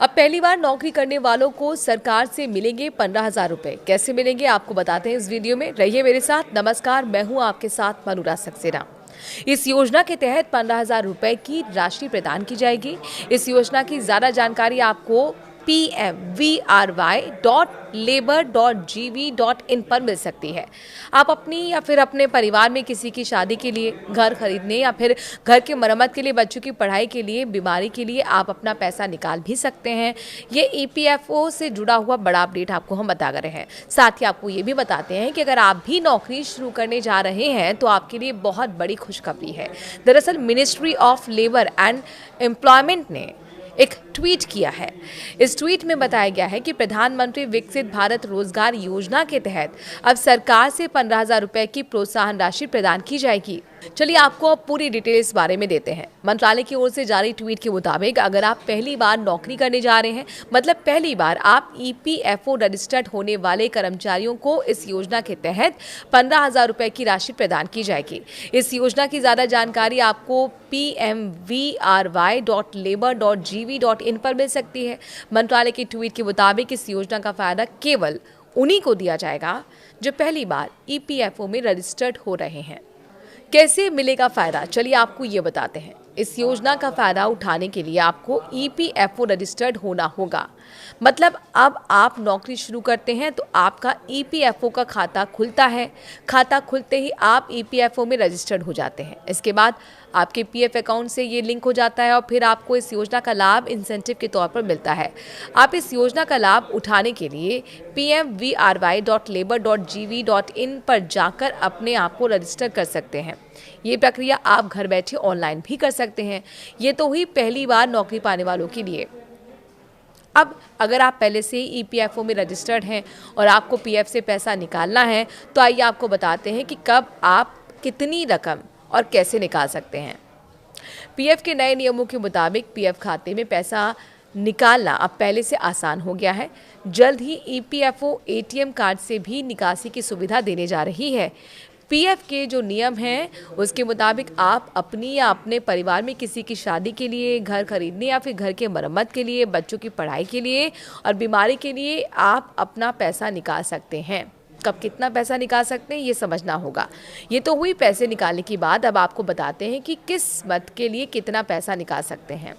अब पहली बार नौकरी करने वालों को सरकार से मिलेंगे 15,000 रुपए। कैसे मिलेंगे आपको बताते हैं इस वीडियो में। रहिए मेरे साथ। नमस्कार, मैं हूं आपके साथ मनुराज सक्सेना। इस योजना के तहत 15,000 रुपए की राशि प्रदान की जाएगी। इस योजना की ज्यादा जानकारी आपको pmvry.labor.gv.in पर मिल सकती है। आप अपनी या फिर अपने परिवार में किसी की शादी के लिए, घर खरीदने या फिर घर की मरम्मत के लिए, बच्चों की पढ़ाई के लिए, बीमारी के लिए आप अपना पैसा निकाल भी सकते हैं। ये ईपीएफओ से जुड़ा हुआ बड़ा अपडेट आपको हम बता रहे हैं। साथ ही आपको ये भी बताते हैं कि अगर आप भी नौकरी शुरू करने जा रहे हैं तो आपके लिए बहुत बड़ी खुशखबरी है। दरअसल ministry of labour and employment ने एक ट्वीट किया है। इस ट्वीट में बताया गया है कि प्रधानमंत्री विकसित भारत रोजगार योजना के तहत अब सरकार से 15,000 रुपए की प्रोत्साहन राशि प्रदान की जाएगी। चलिए आपको अब पूरी डिटेल इस बारे में देते हैं। मंत्रालय की ओर से जारी ट्वीट के मुताबिक अगर आप पहली बार नौकरी करने जा रहे हैं, मतलब पहली बार, आप ईपीएफओ रजिस्टर्ड होने वाले कर्मचारियों को इस योजना के तहत 15,000 रुपए की राशि प्रदान की जाएगी। इस योजना की ज्यादा जानकारी आपको pmvry.labor.gv.in पर मिल सकती है। मंत्रालय की ट्वीट के मुताबिक इस योजना का फायदा केवल उन्हीं को दिया जाएगा जो पहली बार ईपीएफओ में रजिस्टर्ड हो रहे हैं। कैसे मिलेगा फायदा, चलिए आपको ये बताते हैं। इस योजना का फायदा उठाने के लिए आपको ईपीएफओ रजिस्टर्ड होना होगा। मतलब अब आप नौकरी शुरू करते हैं तो आपका ईपीएफओ का खाता खुलता है। खाता खुलते ही आप ईपीएफओ में रजिस्टर्ड हो जाते हैं। इसके बाद आपके पीएफ अकाउंट से ये लिंक हो जाता है और फिर आपको इस योजना का लाभ इंसेंटिव के तौर पर मिलता है। आप इस योजना का लाभ उठाने के लिए pmvry.labor.gv.in पर जाकर अपने आप को रजिस्टर कर सकते हैं। ये प्रक्रिया आप घर बैठे ऑनलाइन भी कर सकते हैं। ये तो हुई पहली बार नौकरी पाने वालों के लिए। अब अगर आप पहले से ही ईपीएफओ में रजिस्टर्ड हैं और आपको पीएफ से पैसा निकालना है तो आइए आपको बताते हैं कि कब आप कितनी रकम और कैसे निकाल सकते हैं। पीएफ के नए नियमों के मुताबिक पीएफ खाते में पैसा निकालना अब पहले से आसान हो गया है। जल्द ही ईपीएफओ एटीएम कार्ड से भी निकासी की सुविधा देने जा रही है। पीएफ के जो नियम हैं उसके मुताबिक आप अपनी या अपने परिवार में किसी की शादी के लिए, घर खरीदने या फिर घर के मरम्मत के लिए, बच्चों की पढ़ाई के लिए और बीमारी के लिए आप अपना पैसा निकाल सकते हैं। कब कितना पैसा निकाल सकते हैं ये समझना होगा। ये तो हुई पैसे निकालने की बात। अब आपको बताते हैं कि किस मद के लिए कितना पैसा निकाल सकते हैं।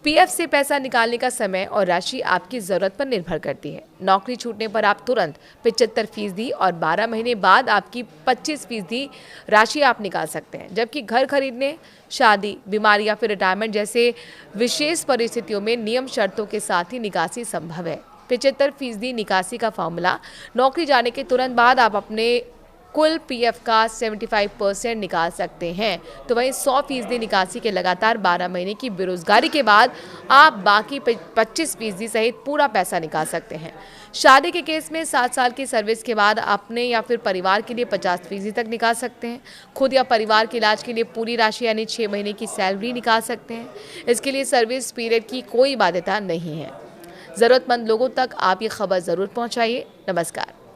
पीएफ से पैसा निकालने का समय और राशि आपकी ज़रूरत पर निर्भर करती है। नौकरी छूटने पर आप तुरंत 75% और 12 महीने बाद आपकी 25% राशि आप निकाल सकते हैं। जबकि घर खरीदने, शादी, बीमारी या फिर रिटायरमेंट जैसे विशेष परिस्थितियों में नियम शर्तों के साथ ही निकासी संभव है। 75% निकासी का फॉर्मूला, नौकरी जाने के तुरंत बाद आप अपने कुल पीएफ का 75% निकाल सकते हैं। तो वहीं 100% निकासी के लगातार 12 महीने की बेरोजगारी के बाद आप बाकी 25% सहित पूरा पैसा निकाल सकते हैं। शादी के केस में 7 साल की सर्विस के बाद अपने या फिर परिवार के लिए 50% तक निकाल सकते हैं। खुद या परिवार के इलाज के लिए पूरी राशि यानी 6 महीने की सैलरी निकाल सकते हैं। इसके लिए सर्विस पीरियड की कोई बाध्यता नहीं है। ज़रूरतमंद लोगों तक आप ये खबर ज़रूर पहुँचाइए। नमस्कार।